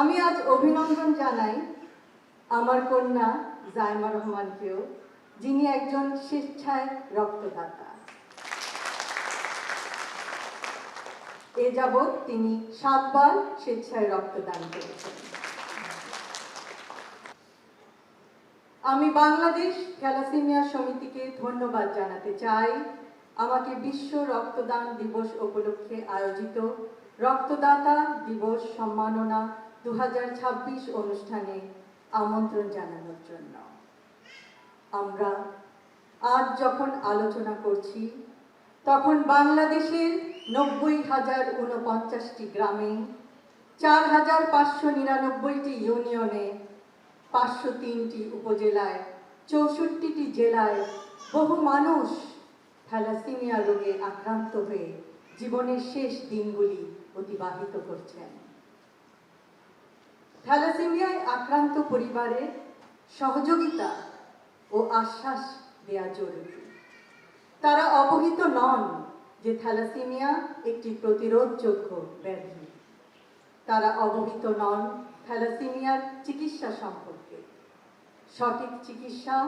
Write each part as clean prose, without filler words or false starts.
আমি আজ অভিনন্দন জানাই আমার কন্যা জাইমা রহমানকেও, যিনি একজন স্বেচ্ছায় রক্তদাতা। এ যাবৎ তিনি 7 বার স্বেচ্ছায় রক্তদান করেছেন। আমি বাংলাদেশ থ্যালাসেমিয়া সমিতিকে ধন্যবাদ জানাতে চাই আমাকে বিশ্ব রক্তদান দিবস উপলক্ষে আয়োজিত রক্তদাতা দিবস সম্মাননা 2026 অনুষ্ঠানে আমন্ত্রণ জানানোর জন্য। আমরা আজ যখন আলোচনা করছি তখন বাংলাদেশের 90,049টি গ্রামে, 4,599টি ইউনিয়নে, 503টি উপজেলায়, 64টি জেলায় বহু মানুষ থ্যালাসেমিয়া রোগে আক্রান্ত হয়ে জীবনের শেষ দিনগুলি অতিবাহিত করছেন। থ্যালাসেমিয়ায় আক্রান্ত পরিবারের সহযোগিতা ও আশ্বাস দেয়া জরুরি। তারা অবহিত নন যে থ্যালাসেমিয়া একটি প্রতিরোধযোগ্য ব্যাধি। তারা অবহিত নন থ্যালাসেমিয়ার চিকিৎসা সম্পর্কে। সঠিক চিকিৎসা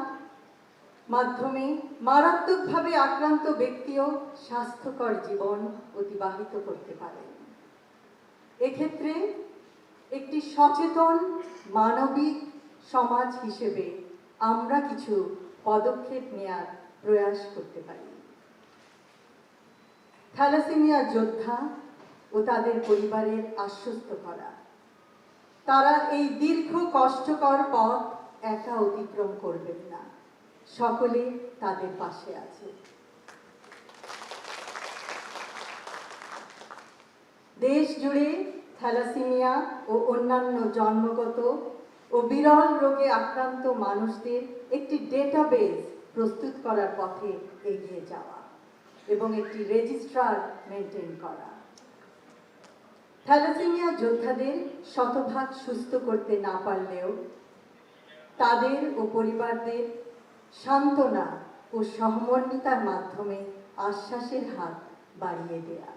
মাধ্যমে মারাত্মকভাবে আক্রান্ত ব্যক্তিও স্বাস্থ্যকর জীবন অতিবাহিত করতে পারেন। এক্ষেত্রে একটি সচেতন মানবিক সমাজ হিসেবে আমরা কিছু পদক্ষেপ নেয়ার প্রয়াস করতে পারি। থ্যালাসেমিয়া যোদ্ধা ও তাদের পরিবারের আশ্বস্ত করা, তারা এই দীর্ঘ কষ্টকর পথ একা অতিক্রম করবেন না, সকলে তাদের পাশে আছে। দেশ জুড়ে থ্যালাসেমিয়া ও অন্যান্য জন্মগত ও বিরল রোগে আক্রান্ত মানুষদের একটি ডেটাবেস প্রস্তুত করার পথে এগিয়ে যাওয়া এবং একটি রেজিস্ট্রার মেনটেন করা। থ্যালাসেমিয়া যোদ্ধাদের শতভাগ সুস্থ করতে না পারলেও তাদের ও পরিবারদের সান্ত্বনা ও সহমর্মিতার মাধ্যমে আশ্বাসের হাত বাড়িয়ে দেয়া।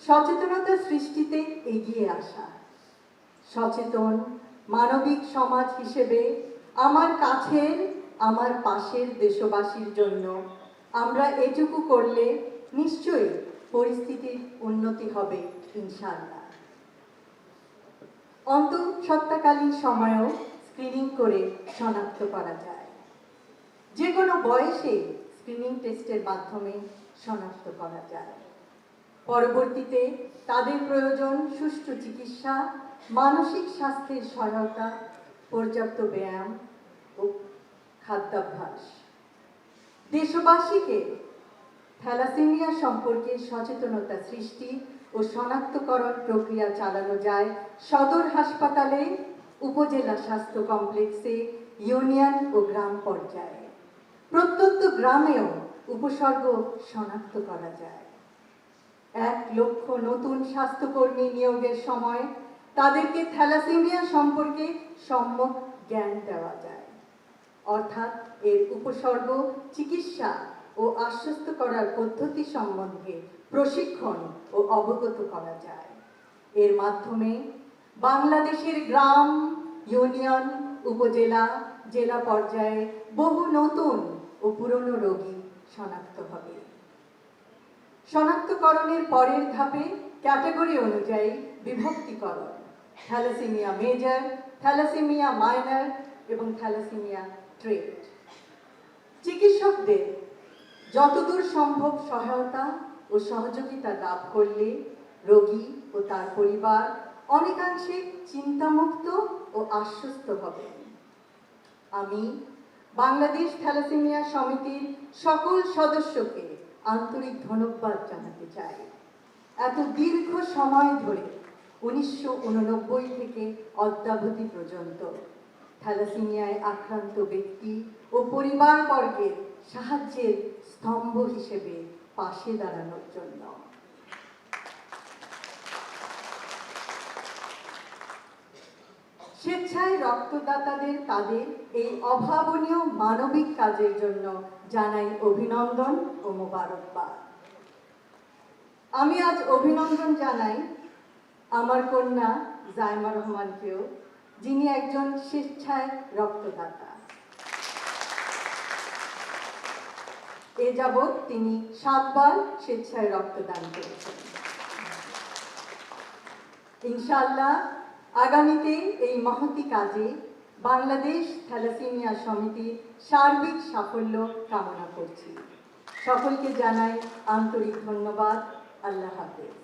সচেতনতা সৃষ্টিতে এগিয়ে আসা। সচেতন মানবিক সমাজ হিসেবে আমার কাছের, আমার পাশের দেশবাসীর জন্য আমরা এটুকু করলে নিশ্চয়ই পরিস্থিতির উন্নতি হবে ইনশাআল্লাহ। অন্তঃসত্ত্বাকালীন সময়েও স্ক্রিনিং করে শনাক্ত করা যায়। যে কোনো বয়সে স্ক্রিনিং টেস্টের মাধ্যমে শনাক্ত করা যায়। পরবর্তীতে তাদের প্রয়োজন সুষ্ঠু চিকিৎসা, মানসিক স্বাস্থ্যের সহায়তা, পর্যাপ্ত ব্যায়াম ও খাদ্যাভ্যাস। দেশবাসীকে থ্যালাসেমিয়া সম্পর্কে সচেতনতা সৃষ্টি ও শনাক্তকরণ প্রক্রিয়া চালানো যায় সদর হাসপাতালে, উপজেলা স্বাস্থ্য কমপ্লেক্সে, ইউনিয়ন ও গ্রাম পর্যায়ে। প্রত্যন্ত গ্রামেও উপসর্গ শনাক্ত করা যায়। 1 লক্ষ নতুন স্বাস্থ্যকর্মী নিয়োগের সময় তাদেরকে থ্যালাসেমিয়া সম্পর্কে সম্যক জ্ঞান দেওয়া যায়, অর্থাৎ এর উপসর্গ, চিকিৎসা ও আশ্বস্ত করার পদ্ধতি সম্বন্ধে প্রশিক্ষণ ও অবগত করা যায়। এর মাধ্যমে বাংলাদেশের গ্রাম, ইউনিয়ন, উপজেলা, জেলা পর্যায়ে বহু নতুন ও পুরনো রোগী শনাক্ত হবে। শনাক্তকরণের পরের ধাপে ক্যাটাগরি অনুযায়ী বিভক্তিকরণ: থ্যালাসেমিয়া মেজর, থ্যালাসেমিয়া মাইনর এবং থ্যালাসেমিয়া ট্রেট। চিকিৎসকদের যতদূর সম্ভব সহায়তা ও সহযোগিতা লাভ করলে রোগী ও তার পরিবার অনেকাংশে চিন্তামুক্ত ও আশ্বস্ত হবেন। আমি বাংলাদেশ থ্যালাসেমিয়া সমিতির সকল সদস্যকে আন্তরিক ধন্যবাদ জানাতে চাই। এত দীর্ঘ সময় ধরে 1989 থেকে অদ্যাবধি পর্যন্ত থ্যালাসেমিয়ায় আক্রান্ত ব্যক্তি ও পরিবারবর্গের সাহায্যের স্তম্ভ হিসেবে পাশে দাঁড়ানোর জন্য। স্বেচ্ছায় রক্তদাতাদের তাদের এই অভাবনীয় মানবিক কাজের জন্য জানাই অভিনন্দন ও মোবারকবাদ। আমি আজ অভিনন্দন জানাই আমার কন্যা জাইমা রহমানকেও, যিনি একজন স্বেচ্ছায় রক্তদাতা। এ যাবৎ তিনি 7 বার স্বেচ্ছায় রক্তদান করেছেন। ইনশাআল্লাহ আগামীতে এই মহতি কাজে বাংলাদেশ থ্যালাসেমিয়া সমিতির সার্বিক সাফল্য কামনা করছি। সকলকে জানাই আন্তরিক ধন্যবাদ। আল্লাহ হাফেজ।